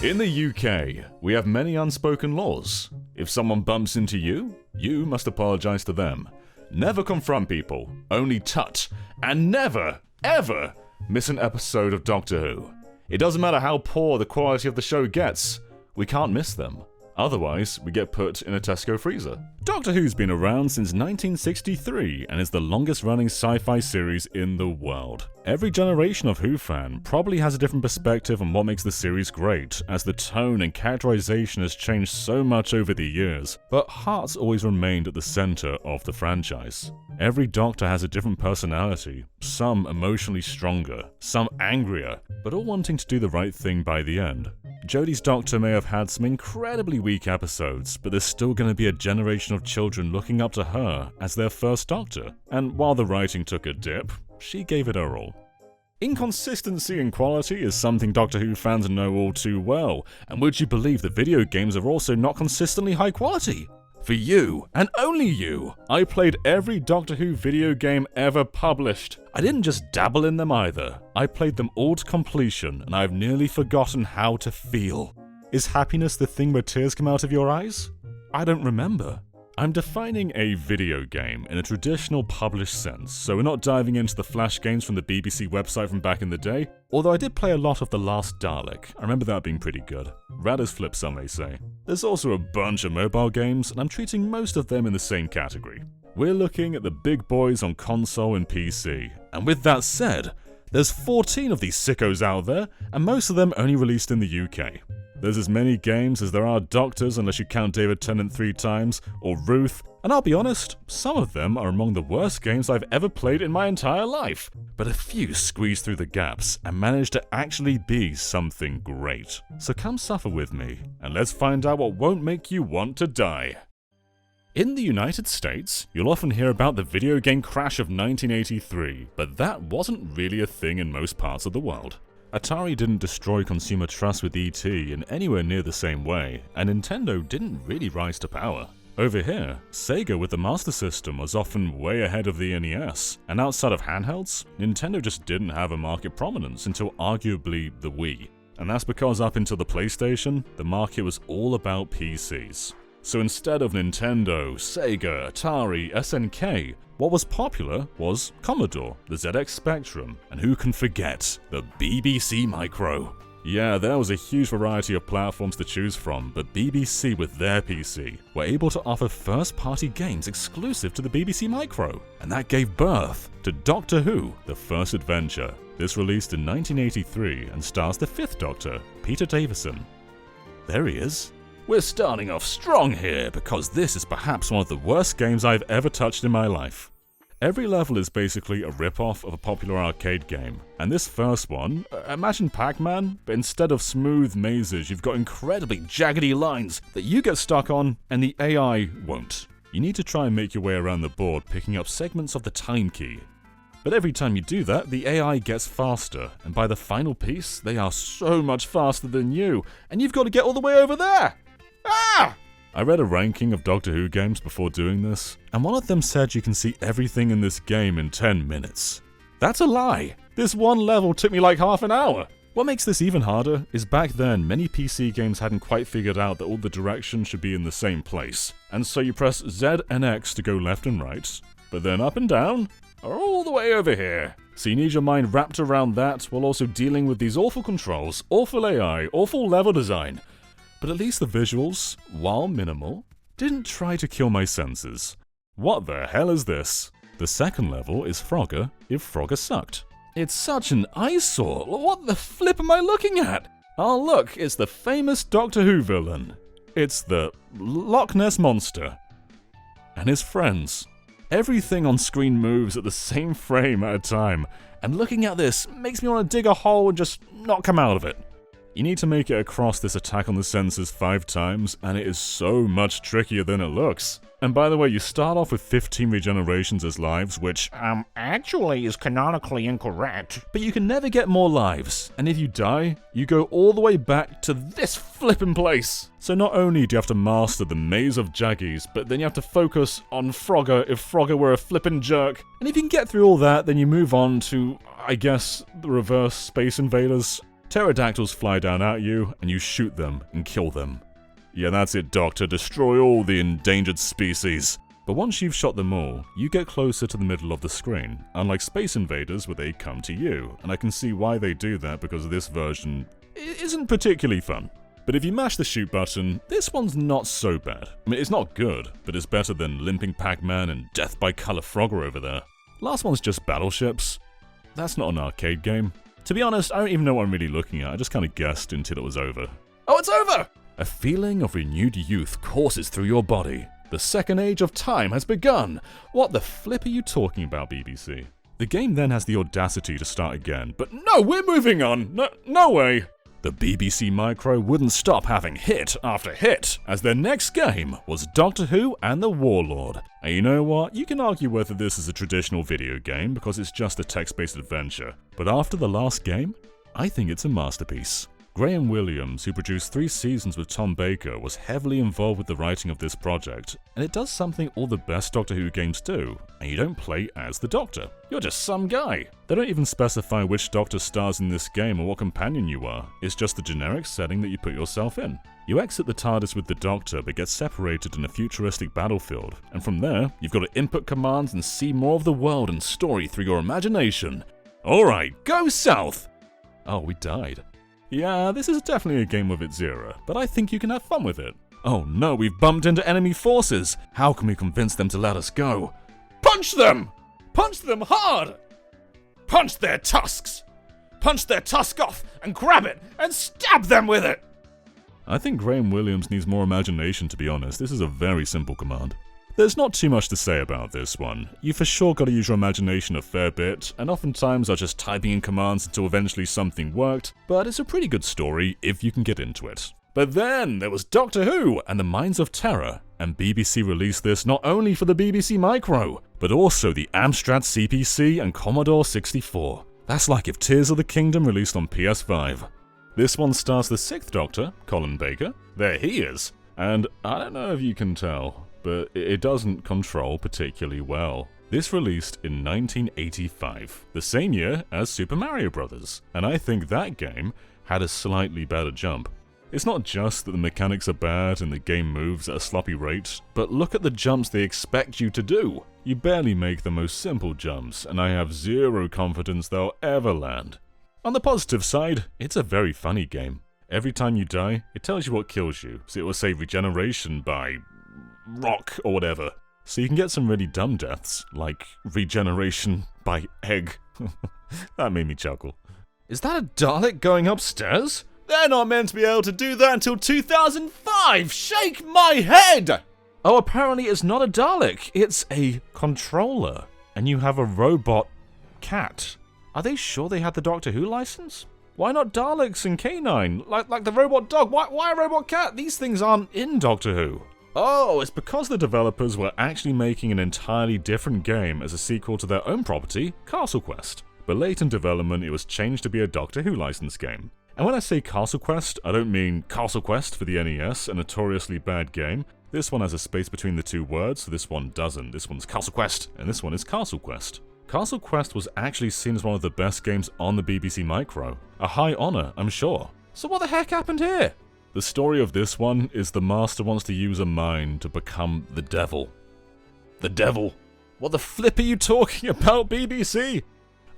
In the UK, we have many unspoken laws. If someone bumps into you, you must apologize to them. Never confront people, only tut, and never, ever miss an episode of Doctor Who. It doesn't matter how poor the quality of the show gets, we can't miss them. Otherwise, we get put in a Tesco freezer. Doctor Who's been around since 1963 and is the longest running sci-fi series in the world. Every generation of Who fan probably has a different perspective on what makes the series great, as the tone and characterization has changed so much over the years, but heart's always remained at the center of the franchise. Every Doctor has a different personality, some emotionally stronger, some angrier, but all wanting to do the right thing by the end. Jodie's Doctor may have had some incredibly weak episodes, but there's still going to be a generation of children looking up to her as their first Doctor, and while the writing took a dip, she gave it her all. Inconsistency in quality is something Doctor Who fans know all too well, and would you believe that video games are also not consistently high quality? For you, and only you, I played every Doctor Who video game ever published. I didn't just dabble in them either, I played them all to completion, and I've nearly forgotten how to feel. Is happiness the thing where tears come out of your eyes? I don't remember. I'm defining a video game in a traditional published sense, so we're not diving into the Flash games from the BBC website from back in the day, although I did play a lot of The Last Dalek. I remember that being pretty good. Rad as flip, some may say. There's also a bunch of mobile games, and I'm treating most of them in the same category. We're looking at the big boys on console and PC, and with that said, there's 14 of these sickos out there, and most of them only released in the UK. There's as many games as there are Doctors unless you count David Tennant 3 times, or Ruth, and I'll be honest, some of them are among the worst games I've ever played in my entire life. But a few squeeze through the gaps and manage to actually be something great. So come suffer with me, and let's find out what won't make you want to die. In the United States, you'll often hear about the video game crash of 1983, but that wasn't really a thing in most parts of the world. Atari didn't destroy consumer trust with ET in anywhere near the same way, and Nintendo didn't really rise to power. Over here, Sega with the Master System was often way ahead of the NES, and outside of handhelds, Nintendo just didn't have a market prominence until arguably the Wii. And that's because up until the PlayStation, the market was all about PCs. So instead of Nintendo, Sega, Atari, SNK, what was popular was Commodore, the ZX Spectrum, and who can forget the BBC Micro? Yeah, there was a huge variety of platforms to choose from, but BBC with their PC were able to offer first-party games exclusive to the BBC Micro, and that gave birth to Doctor Who, The First Adventure. This released in 1983 and stars the 5th Doctor, Peter Davison. There he is. We're starting off strong here, because this is perhaps one of the worst games I've ever touched in my life. Every level is basically a rip-off of a popular arcade game, and this first one, imagine Pac-Man, but instead of smooth mazes, you've got incredibly jaggedy lines that you get stuck on, and the AI won't. You need to try and make your way around the board picking up segments of the time key. But every time you do that, the AI gets faster, and by the final piece, they are so much faster than you, and you've got to get all the way over there! Ah! I read a ranking of Doctor Who games before doing this, and one of them said you can see everything in this game in 10 minutes. That's a lie! This one level took me like half an hour! What makes this even harder is back then many PC games hadn't quite figured out that all the directions should be in the same place, and so you press Z and X to go left and right, but then up and down are all the way over here. So you need your mind wrapped around that while also dealing with these awful controls, awful AI, awful level design. But at least the visuals, while minimal, didn't try to kill my senses. What the hell is this? The second level is Frogger if Frogger sucked. It's such an eyesore, what the flip am I looking at? Oh look, it's the famous Doctor Who villain. It's the Loch Ness Monster. And his friends. Everything on screen moves at the same frame at a time, and looking at this makes me want to dig a hole and just not come out of it. You need to make it across this attack on the senses 5 times, and it is so much trickier than it looks. And by the way, you start off with 15 regenerations as lives, which, actually is canonically incorrect. But you can never get more lives, and if you die, you go all the way back to this flippin' place. So not only do you have to master the maze of Jaggies, but then you have to focus on Frogger if Frogger were a flippin' jerk. And if you can get through all that, then you move on to, I guess, the reverse Space Invaders. Pterodactyls fly down at you, and you shoot them and kill them. Yeah, that's it, Doctor. Destroy all the endangered species. But once you've shot them all, you get closer to the middle of the screen, unlike Space Invaders where they come to you, and I can see why they do that because this version isn't particularly fun. But if you mash the shoot button, this one's not so bad. I mean, it's not good, but it's better than Limping Pac-Man and Death by Color Frogger over there. Last one's just battleships. That's not an arcade game. To be honest, I don't even know what I'm really looking at, I just kinda guessed until it was over. Oh, it's over! A feeling of renewed youth courses through your body. The second age of time has begun! What the flip are you talking about, BBC? The game then has the audacity to start again, but no, we're moving on! No way! The BBC Micro wouldn't stop having hit after hit, as their next game was Doctor Who and the Warlord. And you know what? You can argue whether this is a traditional video game because it's just a text-based adventure, but after the last game, I think it's a masterpiece. Graham Williams, who produced 3 seasons with Tom Baker, was heavily involved with the writing of this project, and it does something all the best Doctor Who games do, and you don't play as the Doctor. You're just some guy. They don't even specify which Doctor stars in this game or what companion you are, it's just the generic setting that you put yourself in. You exit the TARDIS with the Doctor, but get separated in a futuristic battlefield, and from there, you've got to input commands and see more of the world and story through your imagination. Alright, go south! Oh, we died. Yeah, this is definitely a game of its era, but I think you can have fun with it. Oh no, we've bumped into enemy forces! How can we convince them to let us go? Punch them! Punch them hard! Punch their tusks! Punch their tusk off and grab it and stab them with it! I think Graham Williams needs more imagination, to be honest. This is a very simple command. There's not too much to say about this one. You for sure gotta use your imagination a fair bit, and oftentimes are just typing in commands until eventually something worked, but it's a pretty good story if you can get into it. But then there was Doctor Who and the Mines of Terror, and BBC released this not only for the BBC Micro, but also the Amstrad CPC and Commodore 64. That's like if Tears of the Kingdom released on PS5. This one stars the 6th Doctor, Colin Baker. There he is. And I don't know if you can tell, but it doesn't control particularly well. This released in 1985, the same year as Super Mario Bros., and I think that game had a slightly better jump. It's not just that the mechanics are bad and the game moves at a sloppy rate, but look at the jumps they expect you to do. You barely make the most simple jumps, and I have zero confidence they'll ever land. On the positive side, it's a very funny game. Every time you die, it tells you what kills you, so it will say regeneration by rock or whatever. So you can get some really dumb deaths, like regeneration by egg. That made me chuckle. Is that a Dalek going upstairs? They're not meant to be able to do that until 2005! Shake my head! Oh, apparently it's not a Dalek, it's a controller. And you have a robot cat. Are they sure they had the Doctor Who license? Why not Daleks and K9? Like the robot dog? Why a robot cat? These things aren't in Doctor Who. Oh, it's because the developers were actually making an entirely different game as a sequel to their own property, Castle Quest. But late in development, it was changed to be a Doctor Who licensed game. And when I say Castle Quest, I don't mean Castle Quest for the NES, a notoriously bad game. This one has a space between the two words, so this one doesn't. This one's Castle Quest, and this one is Castle Quest. Castle Quest was actually seen as one of the best games on the BBC Micro. A high honor, I'm sure. So what the heck happened here? The story of this one is the Master wants to use a mind to become the devil. The devil? What the flip are you talking about, BBC?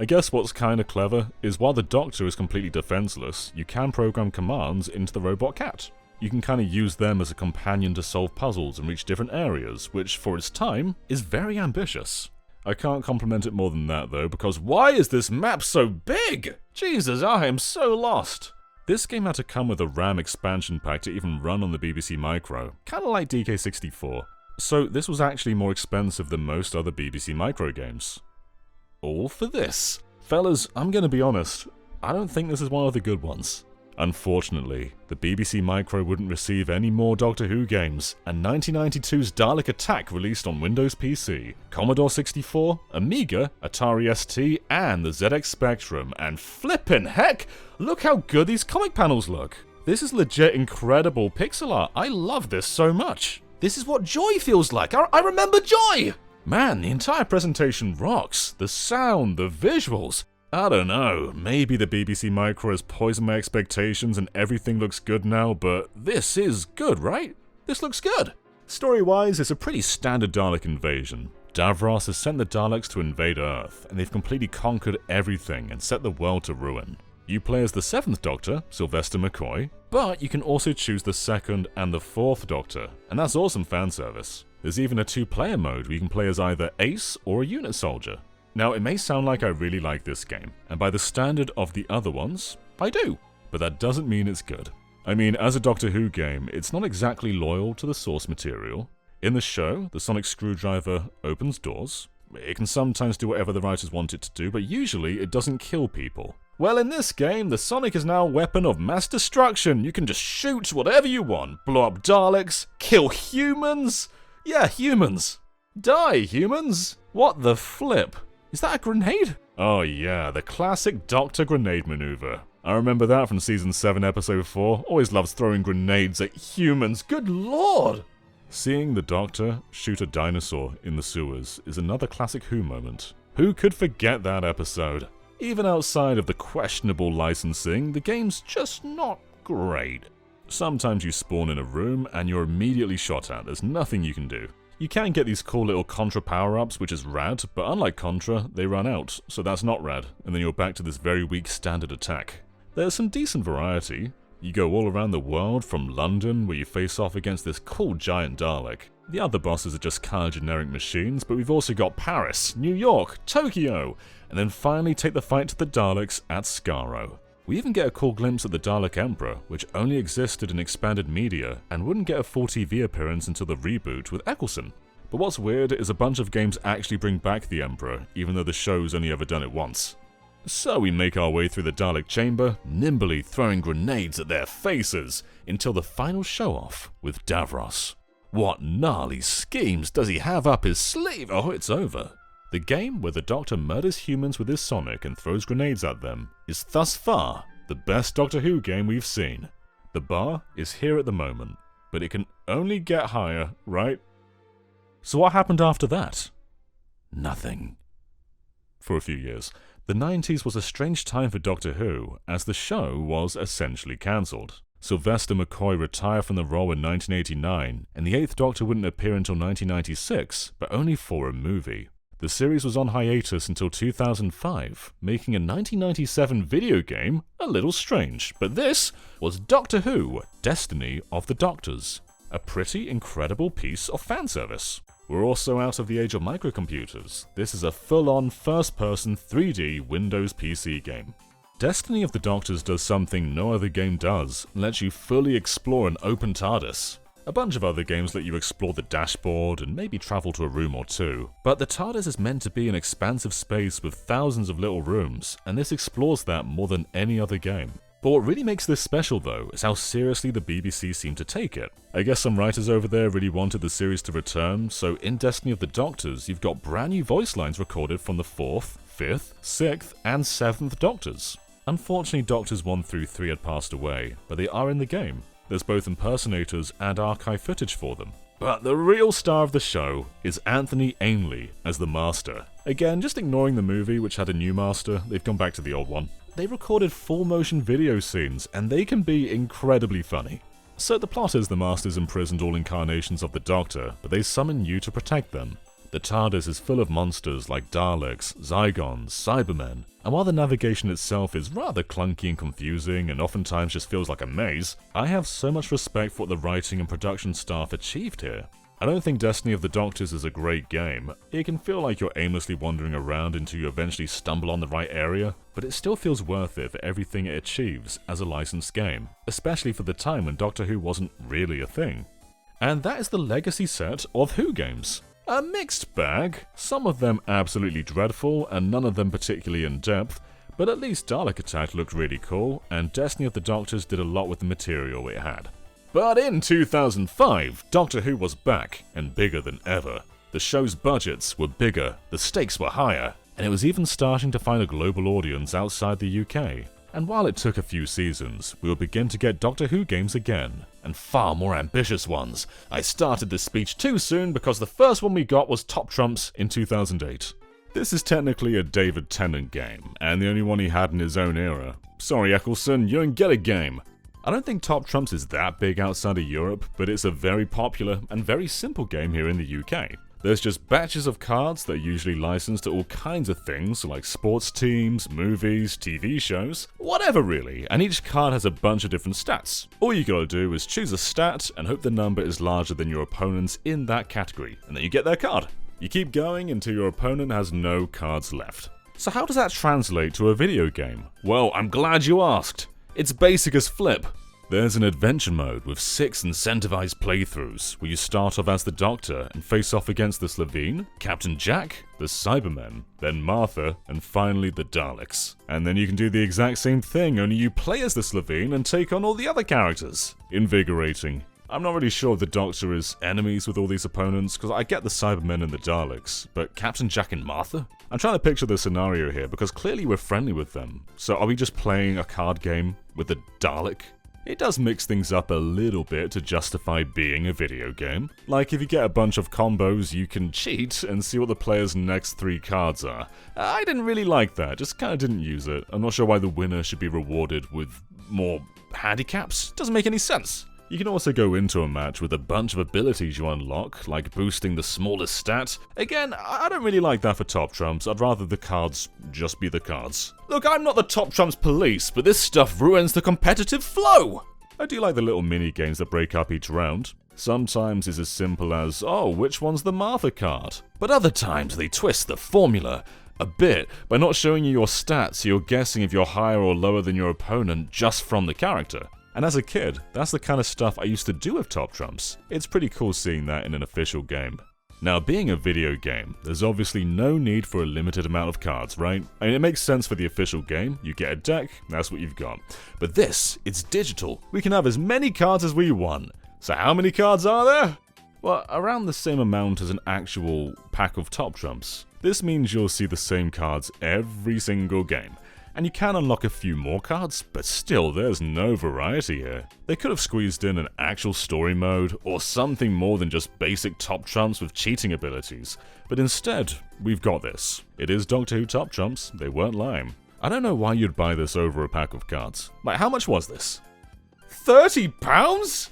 I guess what's kinda clever is while the Doctor is completely defenseless, you can program commands into the robot cat. You can kinda use them as a companion to solve puzzles and reach different areas, which for its time is very ambitious. I can't compliment it more than that though, because why is this map so big? Jesus, I am so lost. This game had to come with a RAM expansion pack to even run on the BBC Micro, kinda like DK64. So this was actually more expensive than most other BBC Micro games. All for this. Fellas, I'm gonna be honest, I don't think this is one of the good ones. Unfortunately, the BBC Micro wouldn't receive any more Doctor Who games, and 1992's Dalek Attack released on Windows PC, Commodore 64, Amiga, Atari ST, and the ZX Spectrum, and flippin' heck, look how good these comic panels look! This is legit incredible pixel art, I love this so much! This is what joy feels like, I remember joy! Man, the entire presentation rocks, the sound, the visuals. I don't know, maybe the BBC Micro has poisoned my expectations and everything looks good now, but this is good, right? This looks good! Story-wise, it's a pretty standard Dalek invasion. Davros has sent the Daleks to invade Earth, and they've completely conquered everything and set the world to ruin. You play as the 7th Doctor, Sylvester McCoy, but you can also choose the 2nd and the 4th Doctor, and that's awesome fan service. There's even a 2-player mode where you can play as either Ace or a unit soldier. Now, it may sound like I really like this game, and by the standard of the other ones, I do, but that doesn't mean it's good. I mean, as a Doctor Who game, it's not exactly loyal to the source material. In the show, the sonic screwdriver opens doors. It can sometimes do whatever the writers want it to do, but usually it doesn't kill people. Well, in this game, the sonic is now a weapon of mass destruction. You can just shoot whatever you want. Blow up Daleks, kill humans. Yeah, humans. Die, humans. What the flip? Is that a grenade? Oh yeah, the classic Doctor grenade maneuver. I remember that from Season 7, Episode 4. Always loves throwing grenades at humans. Good lord! Seeing the Doctor shoot a dinosaur in the sewers is another classic Who moment. Who could forget that episode? Even outside of the questionable licensing, the game's just not great. Sometimes you spawn in a room and you're immediately shot at. There's nothing you can do. You can get these cool little Contra power-ups, which is rad, but unlike Contra, they run out, so that's not rad, and then you're back to this very weak standard attack. There's some decent variety. You go all around the world, from London, where you face off against this cool giant Dalek. The other bosses are just kind of generic machines, but we've also got Paris, New York, Tokyo, and then finally take the fight to the Daleks at Skaro. We even get a cool glimpse at the Dalek Emperor, which only existed in expanded media, and wouldn't get a full TV appearance until the reboot with Eccleston. But what's weird is a bunch of games actually bring back the Emperor, even though the show's only ever done it once. So we make our way through the Dalek chamber, nimbly throwing grenades at their faces, until the final show-off with Davros. What gnarly schemes does he have up his sleeve? Oh, it's over. The game where the Doctor murders humans with his sonic and throws grenades at them is thus far the best Doctor Who game we've seen. The bar is here at the moment, but it can only get higher, right? So what happened after that? Nothing. For a few years. The 90s was a strange time for Doctor Who, as the show was essentially cancelled. Sylvester McCoy retired from the role in 1989, and the 8th Doctor wouldn't appear until 1996, but only for a movie. The series was on hiatus until 2005, making a 1997 video game a little strange, but this was Doctor Who, Destiny of the Doctors. A pretty incredible piece of fan service. We're also out of the age of microcomputers. This is a full-on first-person 3D Windows PC game. Destiny of the Doctors does something no other game does, and lets you fully explore an open TARDIS. A bunch of other games let you explore the dashboard and maybe travel to a room or two, but the TARDIS is meant to be an expansive space with thousands of little rooms, and this explores that more than any other game. But what really makes this special though is how seriously the BBC seem to take it. I guess some writers over there really wanted the series to return, so in Destiny of the Doctors you've got brand new voice lines recorded from the 4th, 5th, 6th and 7th Doctors. Unfortunately Doctors 1 through 3 had passed away, but they are in the game. There's both impersonators and archive footage for them. But the real star of the show is Anthony Ainley as the Master. Again, just ignoring the movie which had a new Master, they've gone back to the old one. They recorded full motion video scenes, and they can be incredibly funny. So the plot is the Master's imprisoned all incarnations of the Doctor, but they summon you to protect them. The TARDIS is full of monsters like Daleks, Zygons, Cybermen, and while the navigation itself is rather clunky and confusing and oftentimes just feels like a maze, I have so much respect for what the writing and production staff achieved here. I don't think Destiny of the Doctors is a great game. It can feel like you're aimlessly wandering around until you eventually stumble on the right area, but it still feels worth it for everything it achieves as a licensed game, especially for the time when Doctor Who wasn't really a thing. And that is the legacy set of Who games. A mixed bag, some of them absolutely dreadful and none of them particularly in-depth, but at least Dalek Attack looked really cool, and Destiny of the Doctors did a lot with the material it had. But in 2005, Doctor Who was back, and bigger than ever. The show's budgets were bigger, the stakes were higher, and it was even starting to find a global audience outside the UK. And while it took a few seasons, we would begin to get Doctor Who games again, and far more ambitious ones. I started this speech too soon because the first one we got was Top Trumps in 2008. This is technically a David Tennant game, and the only one he had in his own era. Sorry Eccleston, you don't get a game. I don't think Top Trumps is that big outside of Europe, but it's a very popular and very simple game here in the UK. There's just batches of cards that are usually licensed to all kinds of things like sports teams, movies, TV shows, whatever really, and each card has a bunch of different stats. All you gotta do is choose a stat and hope the number is larger than your opponent's in that category, and then you get their card. You keep going until your opponent has no cards left. So how does that translate to a video game? Well, I'm glad you asked. It's basic as flip. There's an adventure mode with 6 incentivized playthroughs, where you start off as the Doctor and face off against the Slovene, Captain Jack, the Cybermen, then Martha, and finally the Daleks. And then you can do the exact same thing, only you play as the Slovene and take on all the other characters. Invigorating. I'm not really sure if the Doctor is enemies with all these opponents, because I get the Cybermen and the Daleks, but Captain Jack and Martha? I'm trying to picture the scenario here, because clearly we're friendly with them. So are we just playing a card game with the Dalek? It does mix things up a little bit to justify being a video game. Like if you get a bunch of combos, you can cheat and see what the player's next 3 cards are. I didn't really like that, just kinda didn't use it. I'm not sure why the winner should be rewarded with more handicaps. Doesn't make any sense. You can also go into a match with a bunch of abilities you unlock, like boosting the smallest stat. Again, I don't really like that for Top Trumps, I'd rather the cards just be the cards. Look, I'm not the Top Trumps police, but this stuff ruins the competitive flow! I do like the little mini-games that break up each round. Sometimes it's as simple as, oh, which one's the Martha card? But other times they twist the formula a bit by not showing you your stats, so you're guessing if you're higher or lower than your opponent just from the character. And as a kid, that's the kind of stuff I used to do with Top Trumps. It's pretty cool seeing that in an official game. Now, being a video game, there's obviously no need for a limited amount of cards, right? I mean, it makes sense for the official game. You get a deck, that's what you've got. But this, it's digital. We can have as many cards as we want. So how many cards are there? Well, around the same amount as an actual pack of Top Trumps. This means you'll see the same cards every single game. And you can unlock a few more cards, but still there's no variety here. They could have squeezed in an actual story mode, or something more than just basic Top Trumps with cheating abilities. But instead, we've got this. It is Doctor Who Top Trumps, they weren't lying. I don't know why you'd buy this over a pack of cards. Like, how much was this? £30?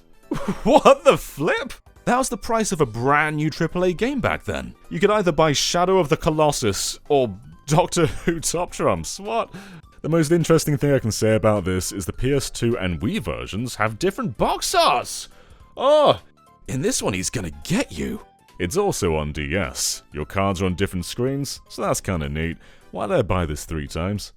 What the flip? That was the price of a brand new AAA game back then. You could either buy Shadow of the Colossus, or Doctor Who Top Trumps, what? The most interesting thing I can say about this is the PS2 and Wii versions have different box arts! Oh, in this one he's gonna get you. It's also on DS. Your cards are on different screens, so that's kinda neat. Why did I buy this 3 times?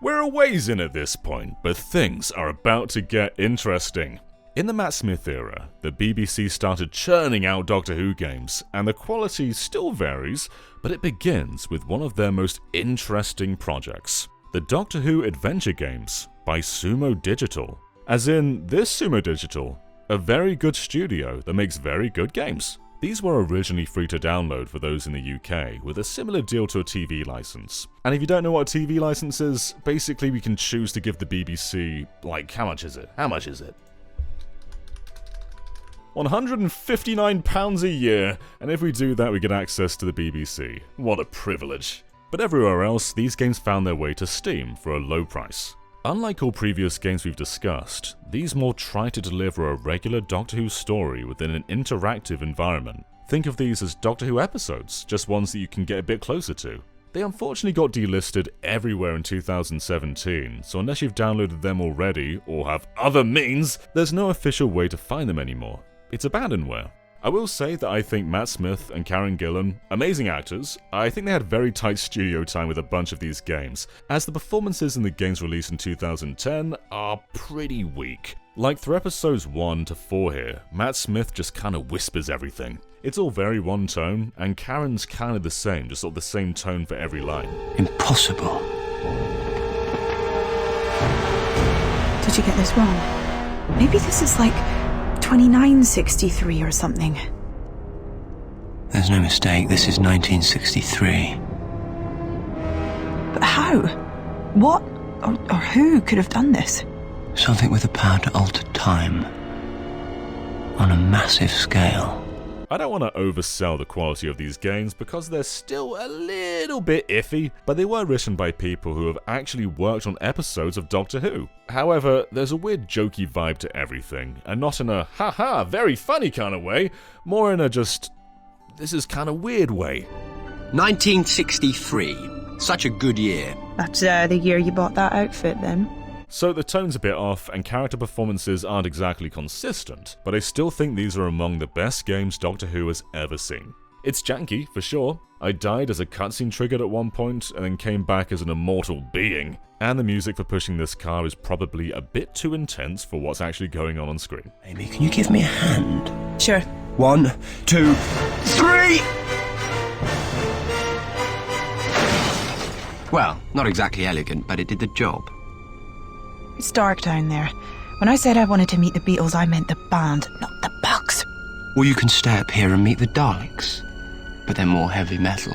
We're a ways in at this point, but things are about to get interesting. In the Matt Smith era, the BBC started churning out Doctor Who games, and the quality still varies, but it begins with one of their most interesting projects, the Doctor Who Adventure Games by Sumo Digital. As in, this Sumo Digital, a very good studio that makes very good games. These were originally free to download for those in the UK, with a similar deal to a TV license. And if you don't know what a TV license is, basically we can choose to give the BBC, like, how much is it? £159 a year, and if we do that we get access to the BBC. What a privilege. But everywhere else, these games found their way to Steam for a low price. Unlike all previous games we've discussed, these more try to deliver a regular Doctor Who story within an interactive environment. Think of these as Doctor Who episodes, just ones that you can get a bit closer to. They unfortunately got delisted everywhere in 2017, so unless you've downloaded them already, or have other means, there's no official way to find them anymore. It's abandonware. I will say that I think Matt Smith and Karen Gillan, amazing actors, I think they had very tight studio time with a bunch of these games, as the performances in the games released in 2010 are pretty weak. Like through episodes 1 to 4 here, Matt Smith just kinda whispers everything. It's all very one tone, and Karen's kinda the same, just sort of the same tone for every line. Impossible. Did you get this wrong? Maybe this is like 2963 or something. There's no mistake, this is 1963. But how? What or who could have done this? Something with the power to alter time on a massive scale. I don't want to oversell the quality of these games because they're still a little bit iffy, but they were written by people who have actually worked on episodes of Doctor Who. However, there's a weird jokey vibe to everything, and not in a haha, very funny kind of way, more in a just, this is kind of weird way. 1963. Such a good year. That's the year you bought that outfit then. So the tone's a bit off and character performances aren't exactly consistent, but I still think these are among the best games Doctor Who has ever seen. It's janky, for sure. I died as a cutscene triggered at one point and then came back as an immortal being. And the music for pushing this car is probably a bit too intense for what's actually going on screen. Amy, can you give me a hand? Sure. 1, 2, 3! Well, not exactly elegant, but it did the job. It's dark down there. When I said I wanted to meet the Beatles, I meant the band, not the bugs. Or you can stay up here and meet the Daleks, but they're more heavy metal.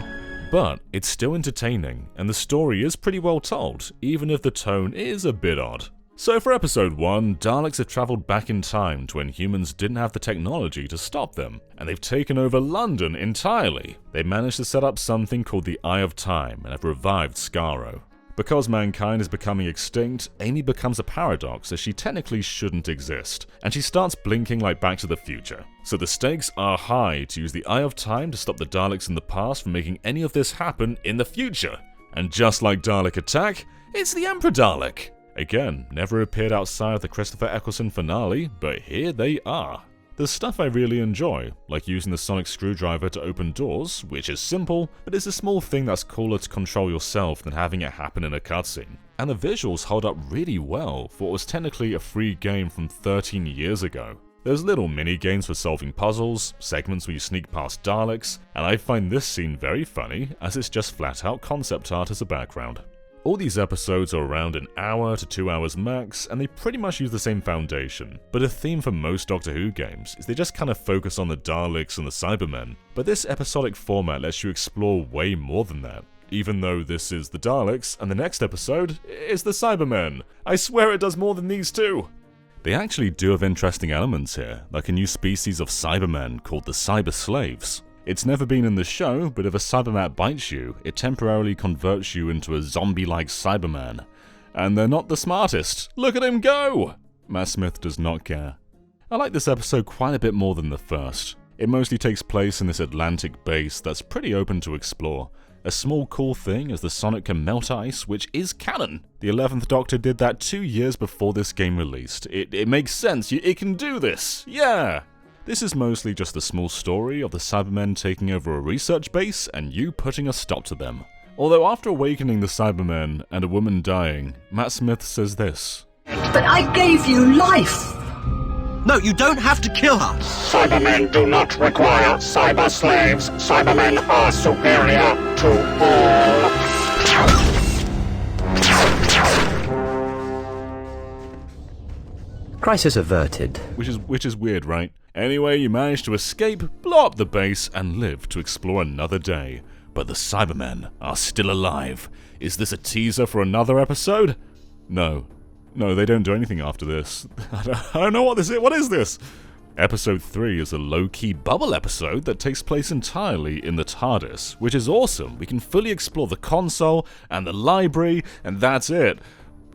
But it's still entertaining, and the story is pretty well told, even if the tone is a bit odd. So for episode 1, Daleks have travelled back in time to when humans didn't have the technology to stop them, and they've taken over London entirely. They managed to set up something called the Eye of Time and have revived Skaro. Because mankind is becoming extinct, Amy becomes a paradox as she technically shouldn't exist, and she starts blinking like Back to the Future. So the stakes are high to use the Eye of Time to stop the Daleks in the past from making any of this happen in the future. And just like Dalek Attack, it's the Emperor Dalek. Again, never appeared outside of the Christopher Eccleston finale, but here they are. There's stuff I really enjoy, like using the sonic screwdriver to open doors, which is simple, but it's a small thing that's cooler to control yourself than having it happen in a cutscene. And the visuals hold up really well for what was technically a free game from 13 years ago. There's little mini-games for solving puzzles, segments where you sneak past Daleks, and I find this scene very funny as it's just flat out concept art as a background. All these episodes are around an hour to 2 hours max, and they pretty much use the same foundation, but a theme for most Doctor Who games is they just kind of focus on the Daleks and the Cybermen, but this episodic format lets you explore way more than that. Even though this is the Daleks, and the next episode is the Cybermen. I swear it does more than these two! They actually do have interesting elements here, like a new species of Cybermen called the Cyber Slaves. It's never been in the show, but if a Cybermat bites you, it temporarily converts you into a zombie-like Cyberman. And they're not the smartest. Look at him go! Matt Smith does not care. I like this episode quite a bit more than the first. It mostly takes place in this Atlantic base that's pretty open to explore. A small cool thing is the Sonic can melt ice, which is canon. The 11th Doctor did that 2 years before this game released. It makes sense, it can do this, yeah! This is mostly just a small story of the Cybermen taking over a research base and you putting a stop to them. Although after awakening the Cybermen and a woman dying, Matt Smith says this. But I gave you life! No, you don't have to kill her! Cybermen do not require cyber slaves. Cybermen are superior to all. Crisis averted. Which is weird, right? Anyway, you manage to escape, blow up the base, and live to explore another day. But the Cybermen are still alive. Is this a teaser for another episode? No, they don't do anything after this. I don't know what this is. What is this? Episode 3 is a low-key bubble episode that takes place entirely in the TARDIS, which is awesome. We can fully explore the console and the library, and that's it.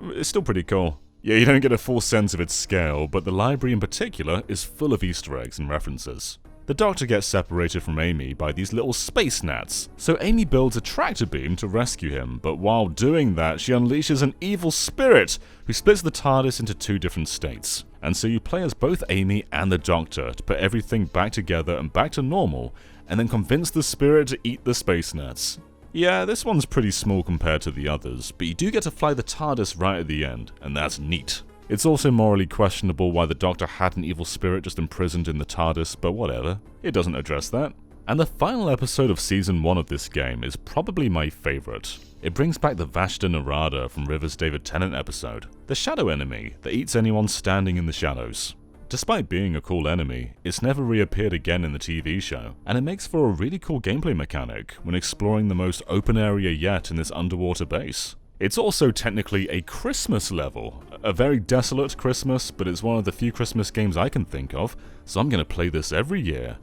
It's still pretty cool. Yeah, you don't get a full sense of its scale, but the library in particular is full of Easter eggs and references. The Doctor gets separated from Amy by these little space gnats, so Amy builds a tractor beam to rescue him, but while doing that, she unleashes an evil spirit who splits the TARDIS into 2 different states. And so you play as both Amy and the Doctor to put everything back together and back to normal, and then convince the spirit to eat the space gnats. Yeah, this one's pretty small compared to the others, but you do get to fly the TARDIS right at the end, and that's neat. It's also morally questionable why the Doctor had an evil spirit just imprisoned in the TARDIS, but whatever. It doesn't address that. And the final episode of Season 1 of this game is probably my favourite. It brings back the Vashta Narada from River's David Tennant episode, the shadow enemy that eats anyone standing in the shadows. Despite being a cool enemy, it's never reappeared again in the TV show, and it makes for a really cool gameplay mechanic when exploring the most open area yet in this underwater base. It's also technically a Christmas level, a very desolate Christmas, but it's one of the few Christmas games I can think of, so I'm going to play this every year.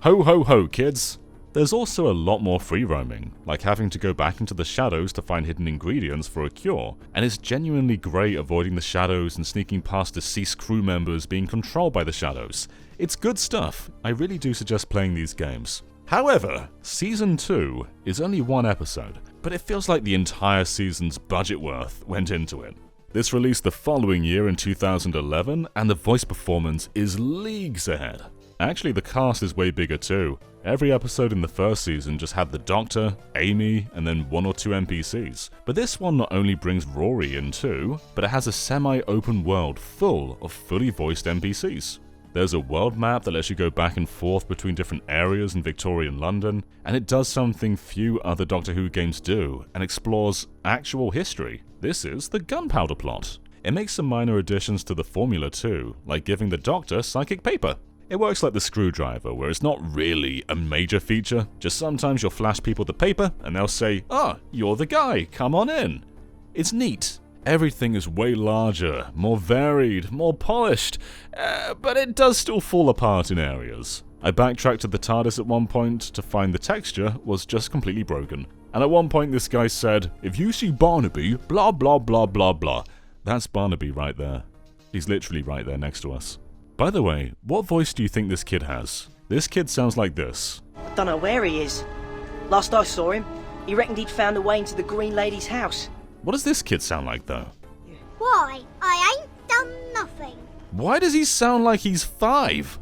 Ho ho ho, kids! There's also a lot more free roaming, like having to go back into the shadows to find hidden ingredients for a cure, and it's genuinely great avoiding the shadows and sneaking past deceased crew members being controlled by the shadows. It's good stuff. I really do suggest playing these games. However, Season 2 is only one episode, but it feels like the entire season's budget worth went into it. This released the following year in 2011, and the voice performance is leagues ahead. Actually, the cast is way bigger too. Every episode in the first season just had the Doctor, Amy, and then one or two NPCs. But this one not only brings Rory in too, but it has a semi-open world full of fully voiced NPCs. There's a world map that lets you go back and forth between different areas in Victorian London, and it does something few other Doctor Who games do, and explores actual history. This is the Gunpowder Plot. It makes some minor additions to the formula too, like giving the Doctor psychic paper. It works like the screwdriver, where it's not really a major feature, just sometimes you'll flash people the paper and they'll say, "Ah, you're the guy, come on in." It's neat. Everything is way larger, more varied, more polished, but it does still fall apart in areas. I backtracked to the TARDIS at one point to find the texture was just completely broken. And at one point this guy said, "If you see Barnaby, blah blah blah blah blah." That's Barnaby right there. He's literally right there next to us. By the way, what voice do you think this kid has? This kid sounds like this. I don't know where he is. Last I saw him, he reckoned he'd found a way into the Green Lady's house. What does this kid sound like though? Why? I ain't done nothing. Why does he sound like he's 5?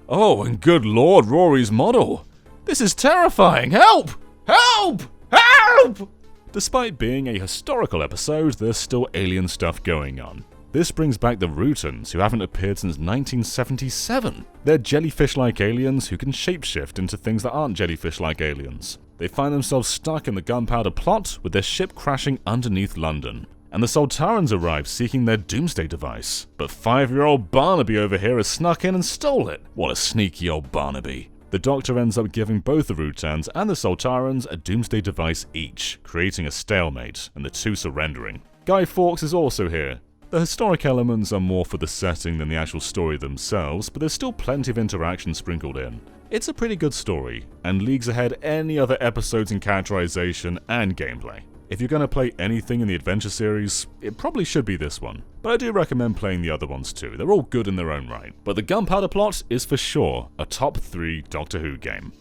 Oh, and good lord, Rory's model. This is terrifying. Help! Help! Help! Despite being a historical episode, there's still alien stuff going on. This brings back the Rutans, who haven't appeared since 1977. They're jellyfish-like aliens who can shapeshift into things that aren't jellyfish-like aliens. They find themselves stuck in the Gunpowder Plot with their ship crashing underneath London. And the Soltarans arrive seeking their doomsday device. But 5-year-old Barnaby over here has snuck in and stole it. What a sneaky old Barnaby. The Doctor ends up giving both the Rutans and the Soltarans a doomsday device each, creating a stalemate, and the two surrendering. Guy Fawkes is also here. The historic elements are more for the setting than the actual story themselves, but there's still plenty of interaction sprinkled in. It's a pretty good story, and leagues ahead any other episodes in characterization and gameplay. If you're going to play anything in the adventure series, it probably should be this one, but I do recommend playing the other ones too. They're all good in their own right. But the Gunpowder Plot is for sure a top 3 Doctor Who game.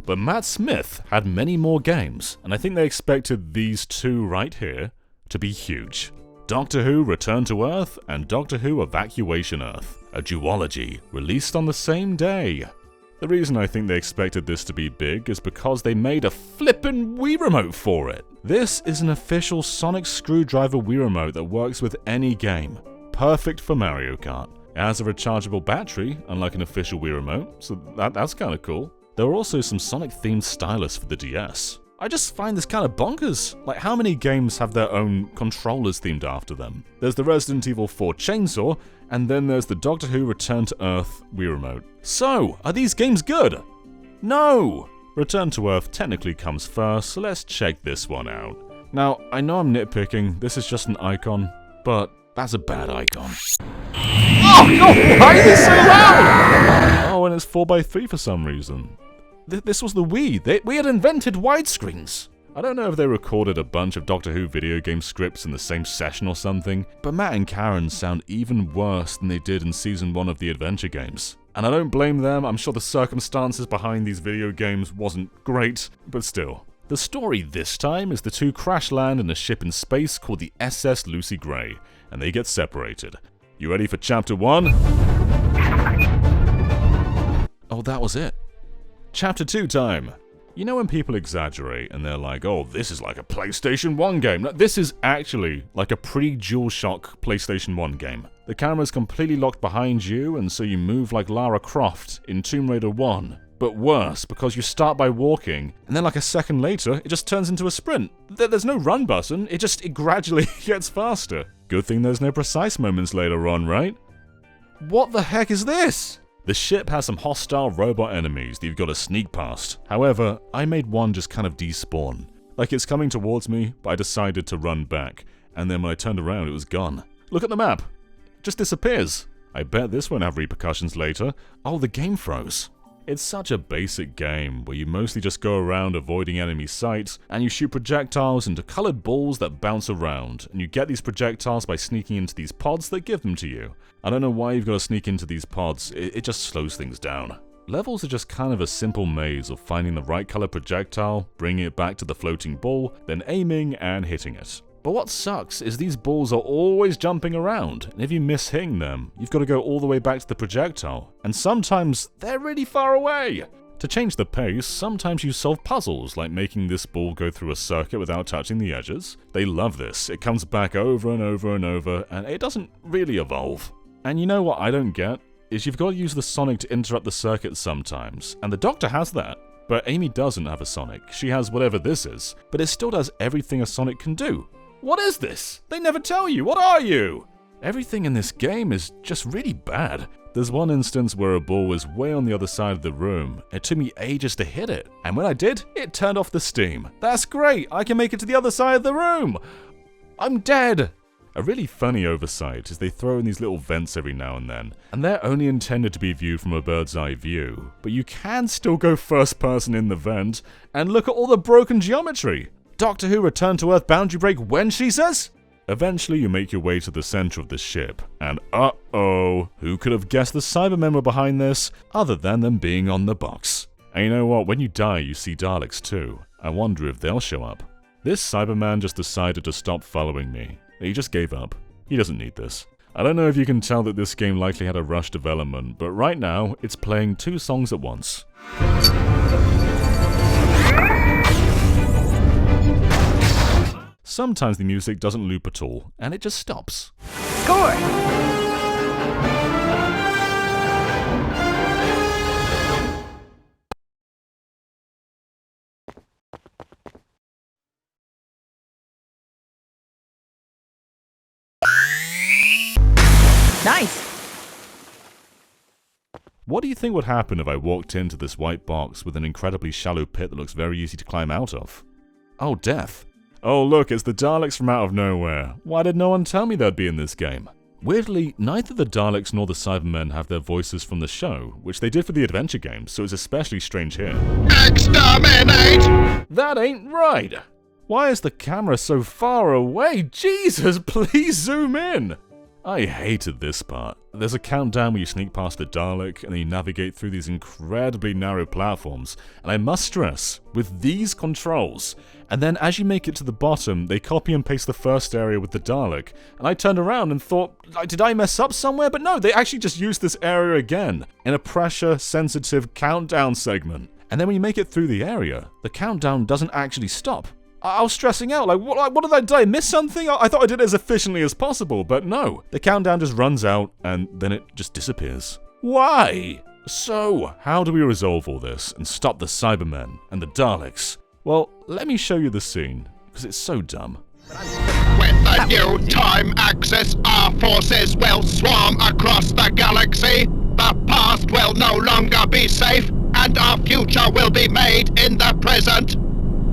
But Matt Smith had many more games, and I think they expected these two right here to be huge. Doctor Who Return to Earth and Doctor Who Evacuation Earth, a duology released on the same day. The reason I think they expected this to be big is because they made a flippin' Wii Remote for it. This is an official sonic screwdriver Wii Remote that works with any game. Perfect for Mario Kart. It has a rechargeable battery, unlike an official Wii Remote, so that's kinda cool. There are also some Sonic-themed stylus for the DS. I just find this kind of bonkers. Like, how many games have their own controllers themed after them? There's the Resident Evil 4 chainsaw, and then there's the Doctor Who Return to Earth Wii Remote. So, are these games good? No! Return to Earth technically comes first, so let's check this one out. Now, I know I'm nitpicking, this is just an icon, but that's a bad icon. Oh god, why is it so loud? Oh, and it's 4x3 for some reason. This was the Wii. We had invented widescreens. I don't know if they recorded a bunch of Doctor Who video game scripts in the same session or something, but Matt and Karen sound even worse than they did in Season 1 of the adventure games. And I don't blame them, I'm sure the circumstances behind these video games wasn't great, but still. The story this time is the two crash land in a ship in space called the SS Lucy Gray, and they get separated. You ready for Chapter 1? Oh, that was it. Chapter 2 time. You know when people exaggerate and they're like, oh, this is like a PlayStation 1 game. No, this is actually like a pre-DualShock PlayStation 1 game. The camera's completely locked behind you, and so you move like Lara Croft in Tomb Raider 1. But worse, because you start by walking, and then like a second later, it just turns into a sprint. There's no run button, it gradually gets faster. Good thing there's no precise moments later on, right? What the heck is this? The ship has some hostile robot enemies that you've got to sneak past. However, I made one just kind of despawn. Like it's coming towards me, but I decided to run back. And then when I turned around, it was gone. Look at the map. It just disappears. I bet this won't have repercussions later. Oh, the game froze. It's such a basic game where you mostly just go around avoiding enemy sight, and you shoot projectiles into coloured balls that bounce around, and you get these projectiles by sneaking into these pods that give them to you. I don't know why you've got to sneak into these pods, it just slows things down. Levels are just kind of a simple maze of finding the right colour projectile, bringing it back to the floating ball, then aiming and hitting it. But what sucks is these balls are always jumping around, and if you miss hitting them, you've got to go all the way back to the projectile, and sometimes they're really far away. To change the pace, sometimes you solve puzzles, like making this ball go through a circuit without touching the edges. They love this, it comes back over and over and over, and it doesn't really evolve. And you know what I don't get? Is you've got to use the Sonic to interrupt the circuit sometimes, and the Doctor has that. But Amy doesn't have a Sonic, she has whatever this is, but it still does everything a Sonic can do. What is this? They never tell you, what are you? Everything in this game is just really bad. There's one instance where a ball was way on the other side of the room. It took me ages to hit it, and when I did, it turned off the steam. That's great, I can make it to the other side of the room! I'm dead! A really funny oversight is they throw in these little vents every now and then, and they're only intended to be viewed from a bird's eye view, but you can still go first person in the vent and look at all the broken geometry. Doctor Who Return to Earth boundary break when, she says? Eventually you make your way to the center of the ship, and uh-oh, who could have guessed the Cybermen were behind this, other than them being on the box? And you know what, when you die you see Daleks too. I wonder if they'll show up. This Cyberman just decided to stop following me. He just gave up. He doesn't need this. I don't know if you can tell that this game likely had a rushed development, but right now it's playing 2 songs at once. Sometimes the music doesn't loop at all, and it just stops. Score! Nice! What do you think would happen if I walked into this white box with an incredibly shallow pit that looks very easy to climb out of? Oh, death. Oh look, it's the Daleks from out of nowhere. Why did no one tell me they'd be in this game? Weirdly, neither the Daleks nor the Cybermen have their voices from the show, which they did for the adventure games, so it's especially strange here. Exterminate! That ain't right! Why is the camera so far away? Jesus, please zoom in! I hated this part. There's a countdown where you sneak past the Dalek and then you navigate through these incredibly narrow platforms, and I must stress, with these controls, and then as you make it to the bottom, they copy and paste the first area with the Dalek, and I turned around and thought, did I mess up somewhere? But no, they actually just used this area again, in a pressure-sensitive countdown segment. And then when you make it through the area, the countdown doesn't actually stop. I was stressing out, what did I miss something? I thought I did it as efficiently as possible, but no. The countdown just runs out, and then it just disappears. Why? So, how do we resolve all this, and stop the Cybermen, and the Daleks? Well, let me show you the scene, because it's so dumb. With the new time axis, our forces will swarm across the galaxy. The past will no longer be safe, and our future will be made in the present.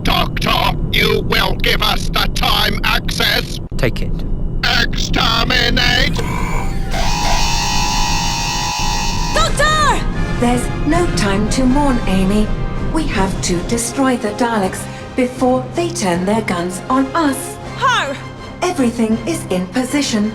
Doctor, you will give us the time access. Take it. Exterminate! Doctor! There's no time to mourn, Amy. We have to destroy the Daleks before they turn their guns on us. How? Everything is in position.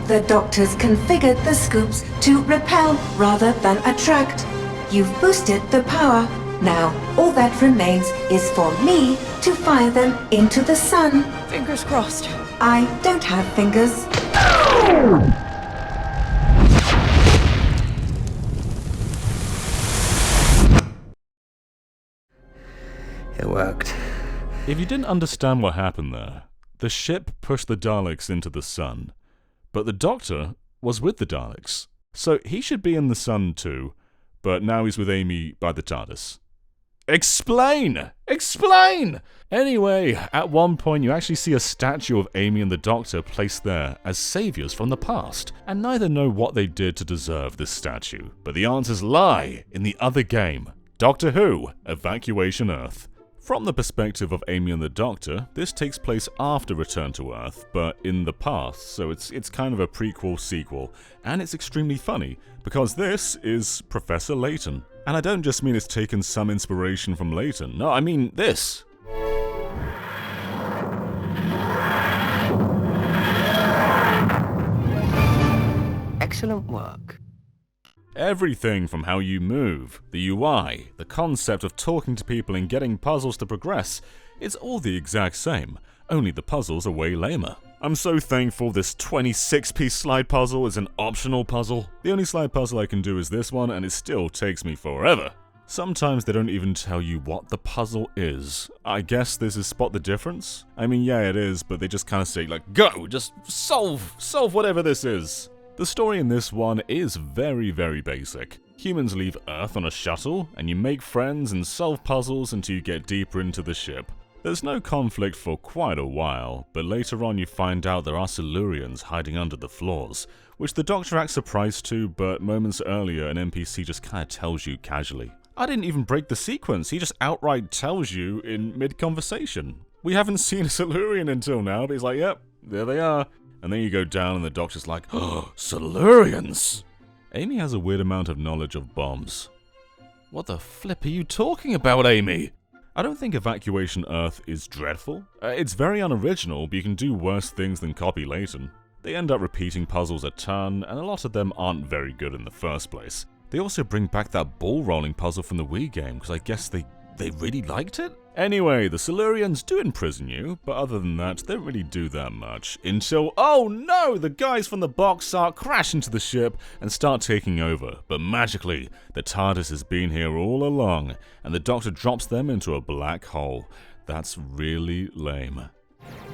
The Doctor's configured the scoops to repel rather than attract. You've boosted the power. Now, all that remains is for me to fire them into the sun. Fingers crossed. I don't have fingers. It worked. If you didn't understand what happened there, the ship pushed the Daleks into the sun, but the Doctor was with the Daleks, so he should be in the sun too, but now he's with Amy by the TARDIS. Explain! Explain! Anyway, at one point you actually see a statue of Amy and the Doctor placed there as saviors from the past, and neither know what they did to deserve this statue, but the answers lie in the other game, Doctor Who, Evacuation Earth. From the perspective of Amy and the Doctor, this takes place after Return to Earth, but in the past, so it's kind of a prequel-sequel, and it's extremely funny, because this is Professor Layton. And I don't just mean it's taken some inspiration from Layton, no, I mean this. Excellent work. Everything from how you move, the UI, the concept of talking to people and getting puzzles to progress, it's all the exact same, only the puzzles are way lamer. I'm so thankful this 26-piece slide puzzle is an optional puzzle. The only slide puzzle I can do is this one, and it still takes me forever. Sometimes they don't even tell you what the puzzle is. I guess this is spot the difference? I mean, yeah, it is, but they just kind of say, like, go, just solve whatever this is. The story in this one is very, very basic. Humans leave Earth on a shuttle, and you make friends and solve puzzles until you get deeper into the ship. There's no conflict for quite a while, but later on you find out there are Silurians hiding under the floors, which the Doctor acts surprised to, but moments earlier an NPC just kinda tells you casually. I didn't even break the sequence, he just outright tells you in mid-conversation. We haven't seen a Silurian until now, but he's like, yep, there they are. And then you go down and the Doctor's like, oh, Silurians! Amy has a weird amount of knowledge of bombs. What the flip are you talking about, Amy? I don't think Evacuation Earth is dreadful. It's very unoriginal, but you can do worse things than copy Layton. They end up repeating puzzles a ton, and a lot of them aren't very good in the first place. They also bring back that ball rolling puzzle from the Wii game, because I guess they really liked it? Anyway, the Silurians do imprison you, but other than that, they don't really do that much. Until, oh no, the guys from the box art crash into the ship and start taking over. But magically, the TARDIS has been here all along, and the Doctor drops them into a black hole. That's really lame.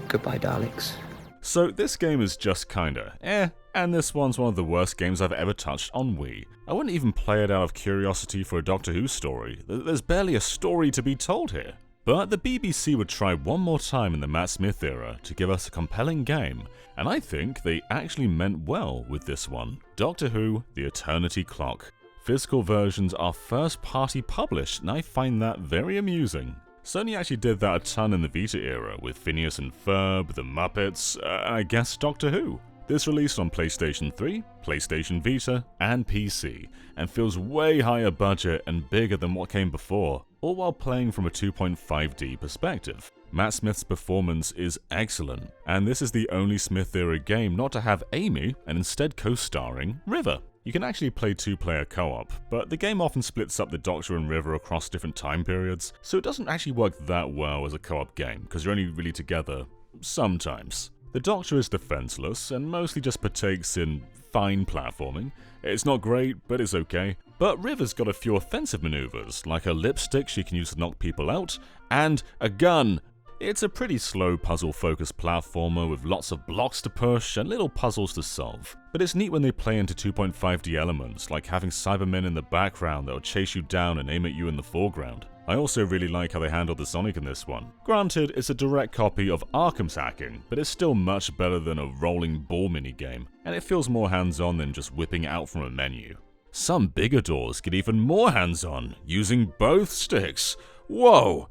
Goodbye, Daleks. So this game is just kinda and this one's one of the worst games I've ever touched on Wii. I wouldn't even play it out of curiosity for a Doctor Who story. There's barely a story to be told here. But the BBC would try one more time in the Matt Smith era to give us a compelling game, and I think they actually meant well with this one. Doctor Who: The Eternity Clock. Physical versions are first-party published, and I find that very amusing. Sony actually did that a ton in the Vita era, with Phineas and Ferb, The Muppets, I guess Doctor Who. This released on PlayStation 3, PlayStation Vita, and PC, and feels way higher budget and bigger than what came before, all while playing from a 2.5D perspective. Matt Smith's performance is excellent, and this is the only Smith-era game not to have Amy, and instead co-starring River. You can actually play two-player co-op, but the game often splits up the Doctor and River across different time periods, so it doesn't actually work that well as a co-op game, because you're only really together sometimes. The Doctor is defenseless, and mostly just partakes in fine platforming. It's not great, but it's okay. But River's got a few offensive maneuvers, like a lipstick she can use to knock people out, and a gun. It's a pretty slow puzzle-focused platformer with lots of blocks to push and little puzzles to solve. But it's neat when they play into 2.5D elements, like having Cybermen in the background that will chase you down and aim at you in the foreground. I also really like how they handled the Sonic in this one. Granted, it's a direct copy of Arkham's hacking, but it's still much better than a rolling ball minigame, and it feels more hands-on than just whipping it out from a menu. Some bigger doors get even more hands-on, using both sticks. Whoa!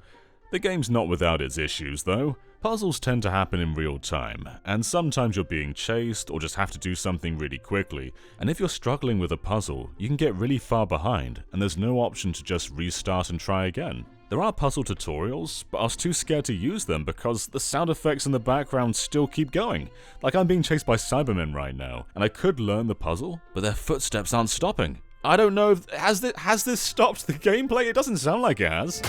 The game's not without its issues, though. Puzzles tend to happen in real time, and sometimes you're being chased or just have to do something really quickly, and if you're struggling with a puzzle, you can get really far behind, and there's no option to just restart and try again. There are puzzle tutorials, but I was too scared to use them because the sound effects in the background still keep going. Like I'm being chased by Cybermen right now, and I could learn the puzzle, but their footsteps aren't stopping. I don't know if has this stopped the gameplay? It doesn't sound like it has.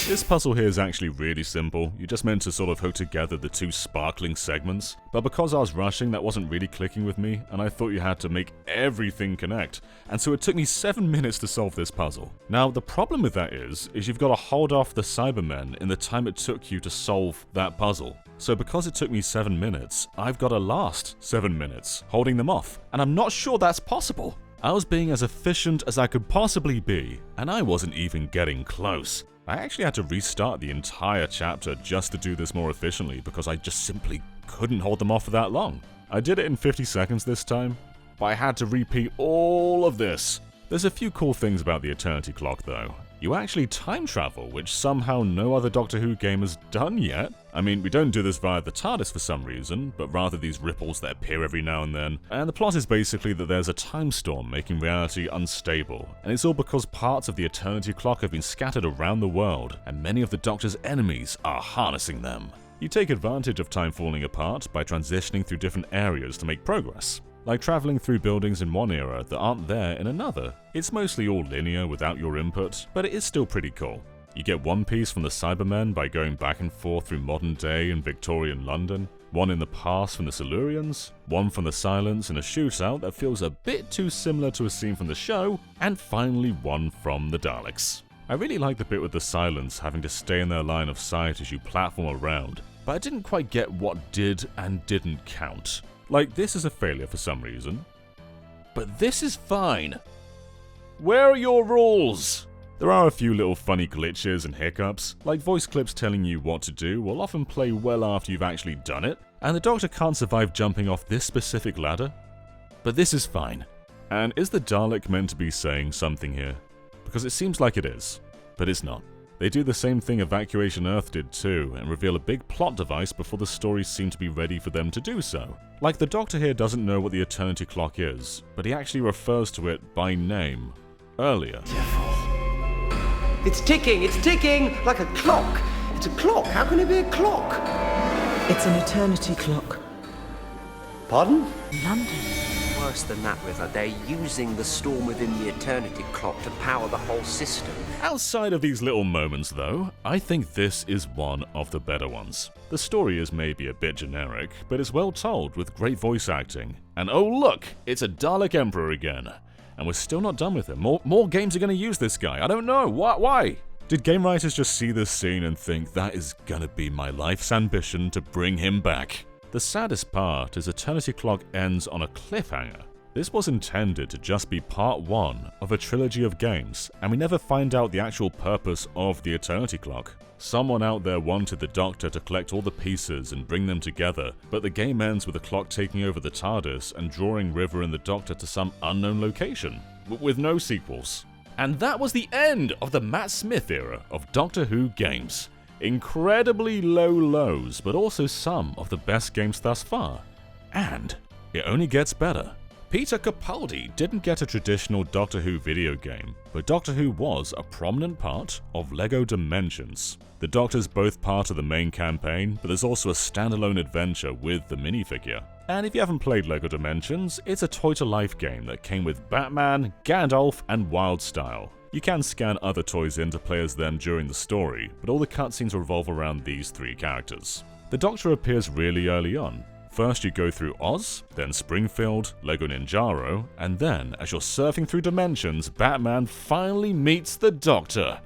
This puzzle here is actually really simple. You're just meant to sort of hook together the two sparkling segments, but because I was rushing, that wasn't really clicking with me, and I thought you had to make everything connect, and so it took me 7 minutes to solve this puzzle. Now, the problem with that is you've got to hold off the Cybermen in the time it took you to solve that puzzle. So because it took me 7 minutes, I've got to last 7 minutes holding them off, and I'm not sure that's possible. I was being as efficient as I could possibly be, and I wasn't even getting close. I actually had to restart the entire chapter just to do this more efficiently because I just simply couldn't hold them off for that long. I did it in 50 seconds this time, but I had to repeat all of this There's a few cool things about the Eternity Clock though. You actually time travel, which somehow no other Doctor Who game has done yet. I mean, we don't do this via the TARDIS for some reason, but rather these ripples that appear every now and then. And the plot is basically that there's a time storm making reality unstable, and it's all because parts of the Eternity Clock have been scattered around the world, and many of the Doctor's enemies are harnessing them. You take advantage of time falling apart by transitioning through different areas to make progress, like traveling through buildings in one era that aren't there in another. It's mostly all linear without your input, but it is still pretty cool. You get one piece from the Cybermen by going back and forth through modern day and Victorian London, one in the past from the Silurians, one from the Silence in a shootout that feels a bit too similar to a scene from the show, and finally one from the Daleks. I really like the bit with the Silence having to stay in their line of sight as you platform around, but I didn't quite get what did and didn't count. Like, this is a failure for some reason, but this is fine. Where are your rules? There are a few little funny glitches and hiccups, like voice clips telling you what to do will often play well after you've actually done it, and the Doctor can't survive jumping off this specific ladder. But this is fine. And is the Dalek meant to be saying something here? Because it seems like it is, but it's not. They do the same thing Evacuation Earth did too, and reveal a big plot device before the stories seem to be ready for them to do so. Like, the Doctor here doesn't know what the Eternity Clock is, but he actually refers to it by name earlier. It's ticking, like a clock. It's a clock, how can it be a clock? It's an eternity clock. Pardon? London. Worse than that, River, they're using the storm within the Eternity Clock to power the whole system. Outside of these little moments though, I think this is one of the better ones. The story is maybe a bit generic, but it's well told with great voice acting. And oh look, it's a Dalek Emperor again. And we're still not done with him. More games are going to use this guy. I don't know. Why? Did game writers just see this scene and think that is gonna be my life's ambition to bring him back? The saddest part is Eternity Clock ends on a cliffhanger. This was intended to just be part one of a trilogy of games, and we never find out the actual purpose of the Eternity Clock. Someone out there wanted the Doctor to collect all the pieces and bring them together, but the game ends with the clock taking over the TARDIS and drawing River and the Doctor to some unknown location, with no sequels. And that was the end of the Matt Smith era of Doctor Who games. Incredibly low lows, but also some of the best games thus far. And it only gets better. Peter Capaldi didn't get a traditional Doctor Who video game, but Doctor Who was a prominent part of LEGO Dimensions. The Doctor's both part of the main campaign, but there's also a standalone adventure with the minifigure. And if you haven't played LEGO Dimensions, it's a toy-to-life game that came with Batman, Gandalf, and Wildstyle. You can scan other toys in to play as them during the story, but all the cutscenes revolve around these three characters. The Doctor appears really early on. First you go through Oz, then Springfield, Lego Ninjago, and then, as you're surfing through dimensions, Batman finally meets the Doctor.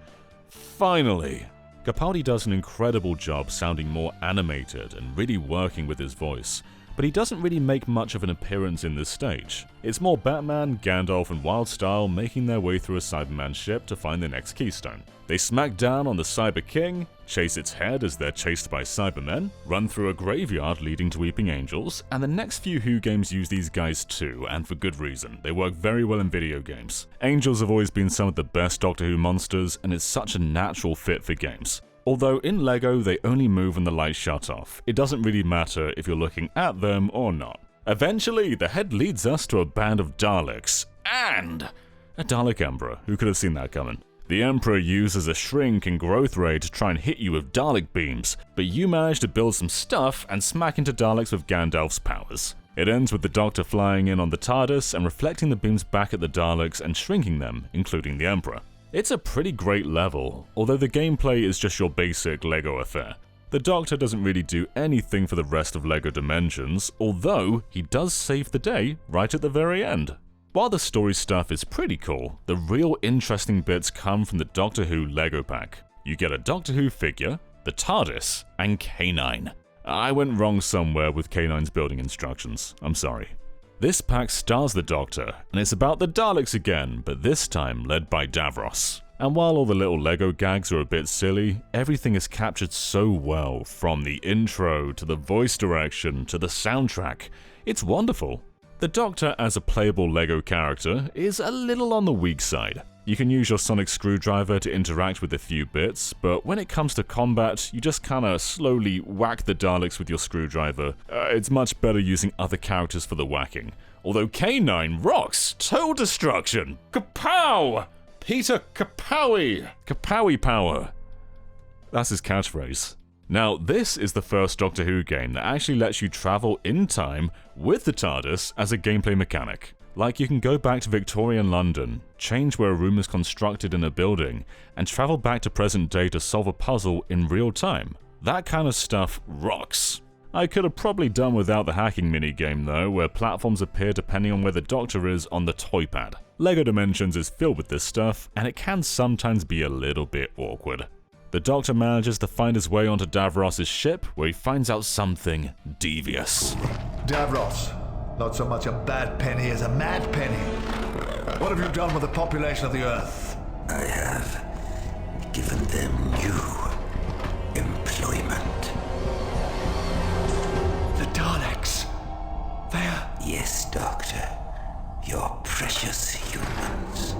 Finally! Capaldi does an incredible job sounding more animated and really working with his voice, but he doesn't really make much of an appearance in this stage. It's more Batman, Gandalf, and Wildstyle making their way through a Cyberman ship to find the next keystone. They smack down on the Cyber King, chase its head as they're chased by Cybermen, run through a graveyard leading to Weeping Angels, and the next few Who games use these guys too, and for good reason. They work very well in video games. Angels have always been some of the best Doctor Who monsters, and it's such a natural fit for games. Although in LEGO they only move when the lights shut off. It doesn't really matter if you're looking at them or not. Eventually, the head leads us to a band of Daleks, and a Dalek Emperor. Who could have seen that coming? The Emperor uses a shrink and growth ray to try and hit you with Dalek beams, but you manage to build some stuff and smack into Daleks with Gandalf's powers. It ends with the Doctor flying in on the TARDIS and reflecting the beams back at the Daleks and shrinking them, including the Emperor. It's a pretty great level, although the gameplay is just your basic LEGO affair. The Doctor doesn't really do anything for the rest of LEGO Dimensions, although he does save the day right at the very end. While the story stuff is pretty cool, the real interesting bits come from the Doctor Who LEGO pack. You get a Doctor Who figure, the TARDIS, and K9. I went wrong somewhere with K9's building instructions, I'm sorry. This pack stars the Doctor, and it's about the Daleks again, but this time led by Davros. And while all the little LEGO gags are a bit silly, everything is captured so well, from the intro to the voice direction to the soundtrack. It's wonderful. The Doctor as a playable LEGO character is a little on the weak side. You can use your sonic screwdriver to interact with a few bits, but when it comes to combat, you just kinda slowly whack the Daleks with your screwdriver. It's much better using other characters for the whacking. Although K9 rocks! Total destruction! Kapow! Peter Kapowie! Kapowie power! That's his catchphrase. Now, this is the first Doctor Who game that actually lets you travel in time with the TARDIS as a gameplay mechanic. Like, you can go back to Victorian London, change where a room is constructed in a building, and travel back to present day to solve a puzzle in real time. That kind of stuff rocks. I could have probably done without the hacking minigame though, where platforms appear depending on where the Doctor is on the toy pad. LEGO Dimensions is filled with this stuff, and it can sometimes be a little bit awkward. The Doctor manages to find his way onto Davros's ship, where he finds out something devious. Davros, not so much a bad penny as a mad penny. What have you done with the population of the Earth? I have given them new employment. The Daleks. They're... Yes, Doctor. Your precious humans.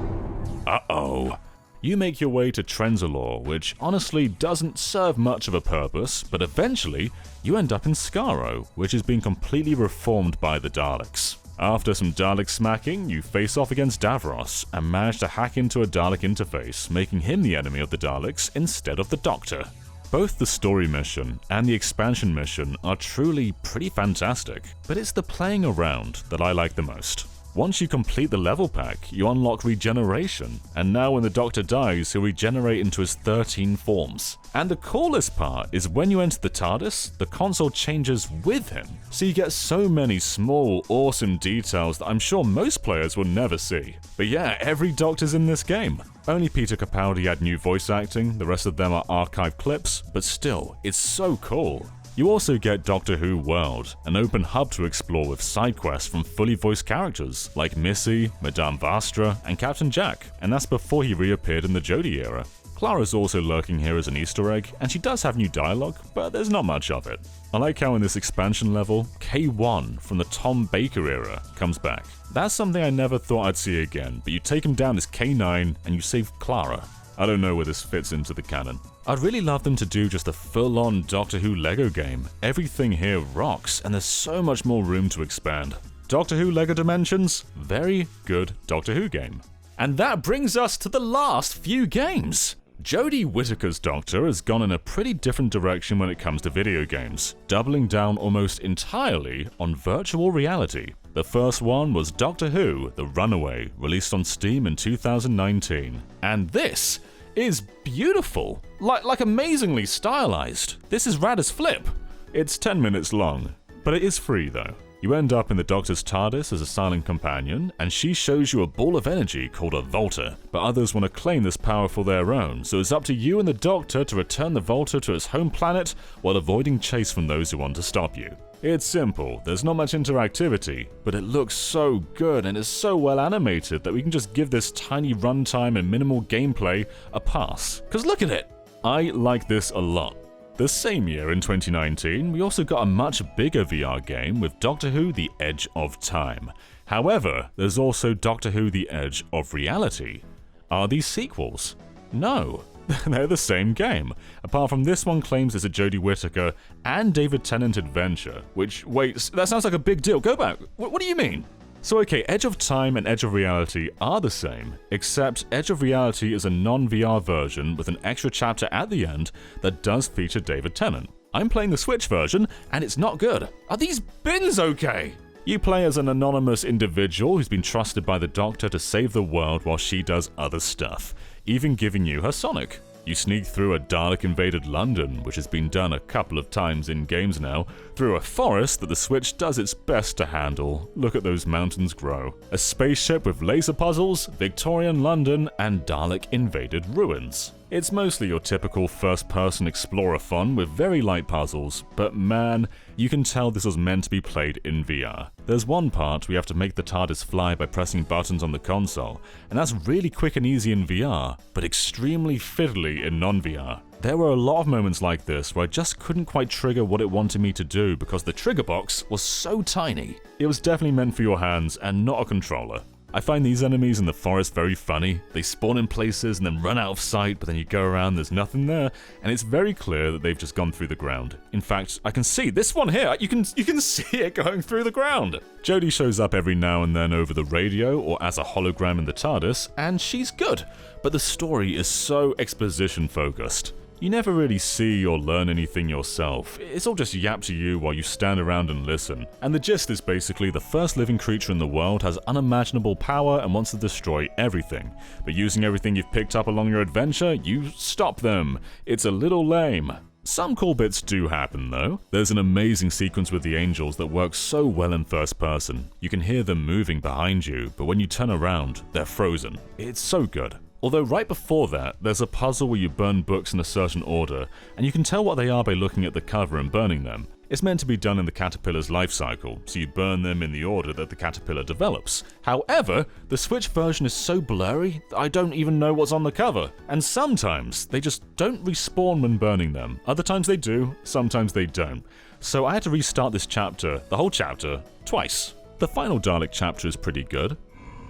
Uh-oh. You make your way to Trenzalore, which honestly doesn't serve much of a purpose, but eventually you end up in Skaro, which has been completely reformed by the Daleks. After some Dalek smacking, you face off against Davros and manage to hack into a Dalek interface, making him the enemy of the Daleks instead of the Doctor. Both the story mission and the expansion mission are truly pretty fantastic, but it's the playing around that I like the most. Once you complete the level pack, you unlock regeneration, and now when the Doctor dies, he'll regenerate into his 13 forms. And the coolest part is when you enter the TARDIS, the console changes with him, so you get so many small, awesome details that I'm sure most players will never see. But yeah, every Doctor's in this game. Only Peter Capaldi had new voice acting, the rest of them are archived clips, but still, it's so cool. You also get Doctor Who World, an open hub to explore with side quests from fully voiced characters like Missy, Madame Vastra, and Captain Jack, and that's before he reappeared in the Jodie era. Clara's also lurking here as an Easter egg, and she does have new dialogue, but there's not much of it. I like how in this expansion level, K1 from the Tom Baker era comes back. That's something I never thought I'd see again, but you take him down as K9 and you save Clara. I don't know where this fits into the canon. I'd really love them to do just a full-on Doctor Who LEGO game. Everything here rocks, and there's so much more room to expand. Doctor Who LEGO Dimensions? Very good Doctor Who game. And that brings us to the last few games. Jodie Whittaker's Doctor has gone in a pretty different direction when it comes to video games, doubling down almost entirely on virtual reality. The first one was Doctor Who The Runaway, released on Steam in 2019. And this is beautiful, like amazingly stylized. This is rad as flip. It's 10 minutes long, but it is free though. You end up in the Doctor's TARDIS as a silent companion, and she shows you a ball of energy called a Volta, but others want to claim this power for their own, so it's up to you and the Doctor to return the Volta to its home planet while avoiding chase from those who want to stop you. It's simple, there's not much interactivity, but it looks so good and is so well animated that we can just give this tiny runtime and minimal gameplay a pass. Cause look at it! I like this a lot. The same year, in 2019, we also got a much bigger VR game with Doctor Who The Edge of Time. However, there's also Doctor Who The Edge of Reality. Are these sequels? No. They're the same game, apart from this one claims it's a Jodie Whittaker and David Tennant adventure, which, wait, that sounds like a big deal, go back, what do you mean? So okay, Edge of Time and Edge of Reality are the same, except Edge of Reality is a non-VR version with an extra chapter at the end that does feature David Tennant. I'm playing the Switch version, and it's not good. Are these bins okay? You play as an anonymous individual who's been trusted by the Doctor to save the world while she does other stuff, even giving you her Sonic. You sneak through a Dalek-invaded London, which has been done a couple of times in games now, through a forest that the Switch does its best to handle. Look at those mountains grow. A spaceship with laser puzzles, Victorian London, and Dalek-invaded ruins. It's mostly your typical first-person explorer fun with very light puzzles, but man, you can tell this was meant to be played in VR. There's one part where you have to make the TARDIS fly by pressing buttons on the console, and that's really quick and easy in VR, but extremely fiddly in non-VR. There were a lot of moments like this where I just couldn't quite trigger what it wanted me to do because the trigger box was so tiny. It was definitely meant for your hands and not a controller. I find these enemies in the forest very funny. They spawn in places and then run out of sight, but then you go around, there's nothing there, and it's very clear that they've just gone through the ground. In fact, I can see this one here. You can see it going through the ground. Jodie shows up every now and then over the radio or as a hologram in the TARDIS, and she's good. But the story is so exposition focused. You never really see or learn anything yourself. It's all just yapped to you while you stand around and listen. And the gist is basically the first living creature in the world has unimaginable power and wants to destroy everything. But using everything you've picked up along your adventure, you stop them. It's a little lame. Some cool bits do happen though. There's an amazing sequence with the angels that works so well in first person. You can hear them moving behind you, but when you turn around, they're frozen. It's so good. Although right before that, there's a puzzle where you burn books in a certain order, and you can tell what they are by looking at the cover and burning them. It's meant to be done in the caterpillar's life cycle, so you burn them in the order that the caterpillar develops. However, the Switch version is so blurry that I don't even know what's on the cover, and sometimes they just don't respawn when burning them. Other times they do, sometimes they don't. So I had to restart this chapter, the whole chapter, twice. The final Dalek chapter is pretty good.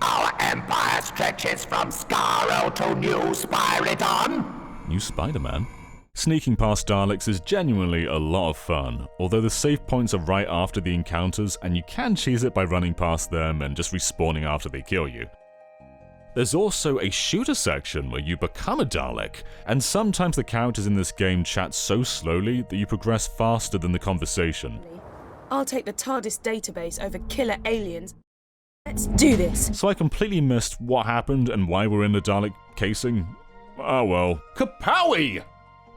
Our empire stretches from Skaro to New Spyridon. New Spider-Man? Sneaking past Daleks is genuinely a lot of fun, although the save points are right after the encounters and you can cheese it by running past them and just respawning after they kill you. There's also a shooter section where you become a Dalek, and sometimes the characters in this game chat so slowly that you progress faster than the conversation. I'll take the TARDIS database over killer aliens. Let's do this! So I completely missed what happened and why we're in the Dalek casing. Oh well. Kapowie!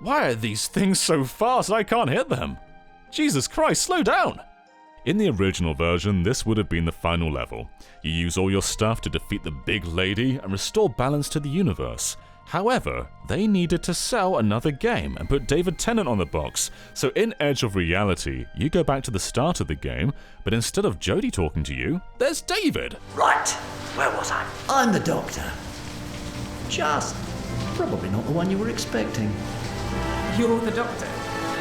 Why are these things so fast I can't hit them? Jesus Christ, slow down! In the original version, this would have been the final level. You use all your stuff to defeat the big lady and restore balance to the universe. However, they needed to sell another game and put David Tennant on the box, so in Edge of Reality, you go back to the start of the game, but instead of Jodie talking to you, there's David! Right, where was I? I'm the Doctor. Just probably not the one you were expecting. You're the Doctor?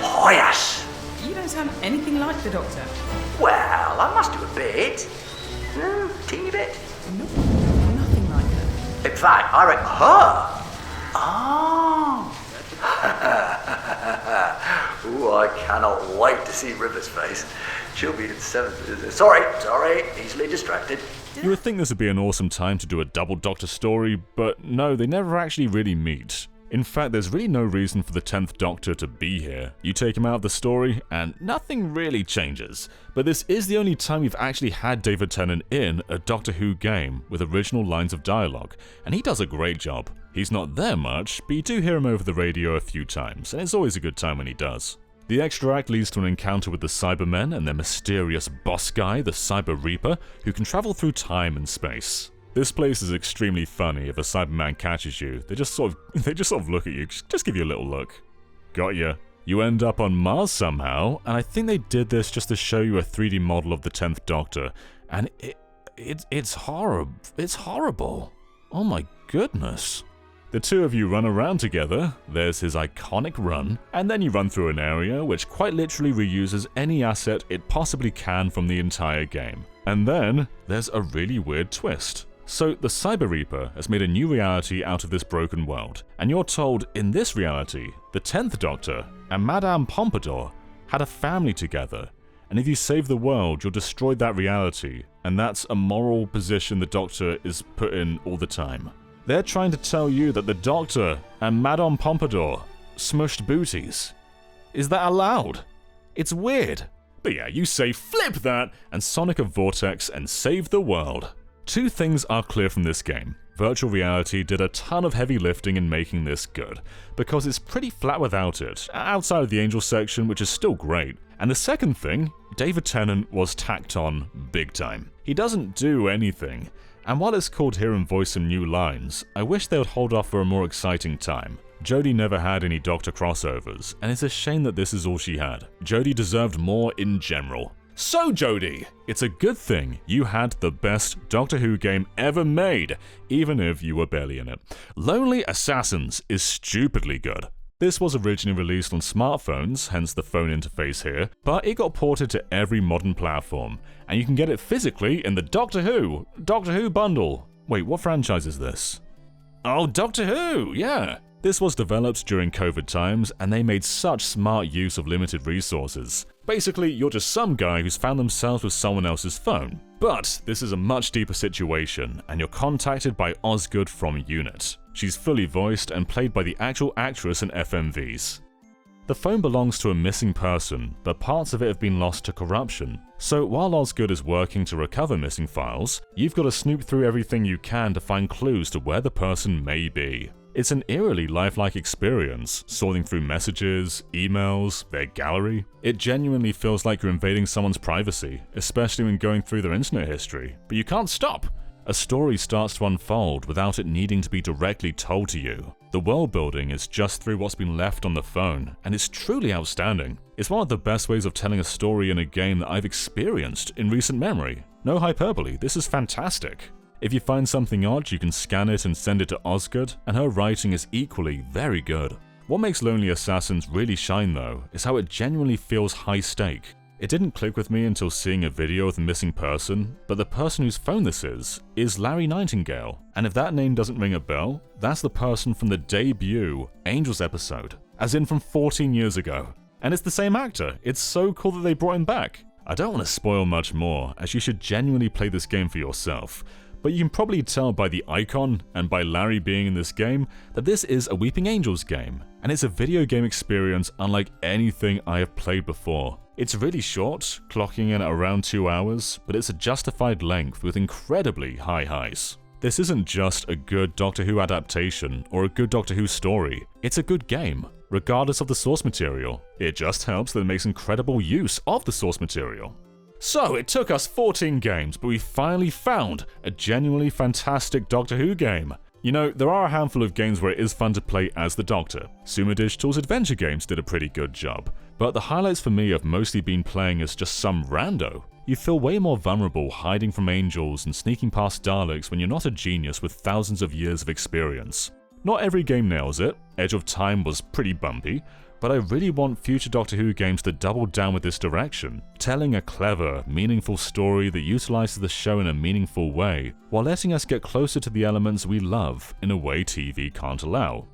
Oh yes! You don't sound anything like the Doctor. Well, I must do a bit. Teeny bit. No, nothing like her. In fact, I reckon her. Oh. Ooh, I cannot wait to see River's face. She'll be in 7th. Sorry, easily distracted. You would think this would be an awesome time to do a double Doctor story, but no, they never actually really meet. In fact, there's really no reason for the 10th Doctor to be here. You take him out of the story, and nothing really changes. But this is the only time we've actually had David Tennant in a Doctor Who game with original lines of dialogue, and he does a great job. He's not there much, but you do hear him over the radio a few times, and it's always a good time when he does. The extra act leads to an encounter with the Cybermen and their mysterious boss guy, the Cyber Reaper, who can travel through time and space. This place is extremely funny. If a Cyberman catches you, they just sort of look at you, just give you a little look. Got ya. You end up on Mars somehow, and I think they did this just to show you a 3D model of the 10th Doctor, and it's horrible. It's horrible. Oh my goodness. The two of you run around together, there's his iconic run, and then you run through an area which quite literally reuses any asset it possibly can from the entire game. And then, there's a really weird twist. So, the Cyber Reaper has made a new reality out of this broken world, and you're told in this reality, the 10th Doctor and Madame Pompadour had a family together, and if you save the world, you'll destroy that reality, and that's a moral position the Doctor is put in all the time. They're trying to tell you that the Doctor and Madame Pompadour smushed booties. Is that allowed? It's weird. But yeah, you say flip that, and sonic a vortex and save the world. Two things are clear from this game. Virtual reality did a ton of heavy lifting in making this good, because it's pretty flat without it, outside of the Angel section, which is still great. And the second thing, David Tennant was tacked on big time. He doesn't do anything, and while it's cool to hear him voice some new lines, I wish they would hold off for a more exciting time. Jodie never had any Doctor crossovers, and it's a shame that this is all she had. Jodie deserved more in general. So Jodie, it's a good thing you had the best Doctor Who game ever made, even if you were barely in it. Lonely Assassins is stupidly good. This was originally released on smartphones, hence the phone interface here, but it got ported to every modern platform, and you can get it physically in the Doctor Who bundle. Wait, what franchise is this? Oh, Doctor Who, yeah! This was developed during COVID times, and they made such smart use of limited resources. Basically, you're just some guy who's found themselves with someone else's phone. But this is a much deeper situation, and you're contacted by Osgood from UNIT. She's fully voiced and played by the actual actress in FMVs. The phone belongs to a missing person, but parts of it have been lost to corruption. So while Osgood is working to recover missing files, you've got to snoop through everything you can to find clues to where the person may be. It's an eerily lifelike experience, sorting through messages, emails, their gallery. It genuinely feels like you're invading someone's privacy, especially when going through their internet history, but you can't stop! A story starts to unfold without it needing to be directly told to you. The world building is just through what's been left on the phone, and it's truly outstanding. It's one of the best ways of telling a story in a game that I've experienced in recent memory. No hyperbole, this is fantastic. If you find something odd, you can scan it and send it to Osgood, and her writing is equally very good. What makes Lonely Assassins really shine though, is how it genuinely feels high stake. It didn't click with me until seeing a video of the missing person, but the person whose phone this is Larry Nightingale. And if that name doesn't ring a bell, that's the person from the debut Angels episode, as in from 14 years ago. And it's the same actor, it's so cool that they brought him back. I don't want to spoil much more, as you should genuinely play this game for yourself. But you can probably tell by the icon and by Larry being in this game that this is a Weeping Angels game, and it's a video game experience unlike anything I have played before. It's really short, clocking in at around 2 hours, but it's a justified length with incredibly high highs. This isn't just a good Doctor Who adaptation or a good Doctor Who story, it's a good game, regardless of the source material. It just helps that it makes incredible use of the source material. So, it took us 14 games, but we finally found a genuinely fantastic Doctor Who game. You know, there are a handful of games where it is fun to play as the Doctor. Sumo Digital's adventure games did a pretty good job, but the highlights for me have mostly been playing as just some rando. You feel way more vulnerable hiding from angels and sneaking past Daleks when you're not a genius with thousands of years of experience. Not every game nails it, Edge of Time was pretty bumpy, but I really want future Doctor Who games to double down with this direction, telling a clever, meaningful story that utilizes the show in a meaningful way, while letting us get closer to the elements we love in a way TV can't allow.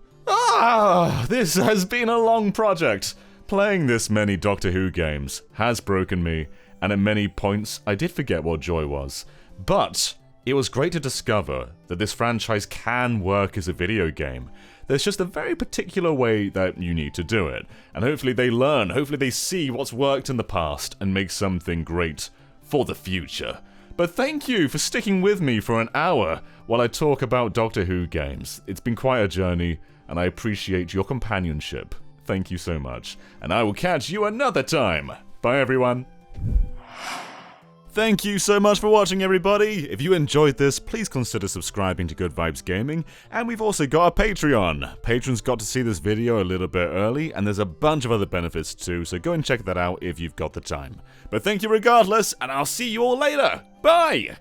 This has been a long project. Playing this many Doctor Who games has broken me, and at many points I did forget what joy was. But it was great to discover that this franchise can work as a video game. There's just a very particular way that you need to do it, and hopefully they learn, hopefully they see what's worked in the past and make something great for the future. But thank you for sticking with me for an hour while I talk about Doctor Who games. It's been quite a journey, and I appreciate your companionship. Thank you so much, and I will catch you another time. Bye everyone. Thank you so much for watching, everybody! If you enjoyed this, please consider subscribing to Good Vibes Gaming, and we've also got a Patreon. Patrons got to see this video a little bit early, and there's a bunch of other benefits too, so go and check that out if you've got the time. But thank you regardless, and I'll see you all later! Bye!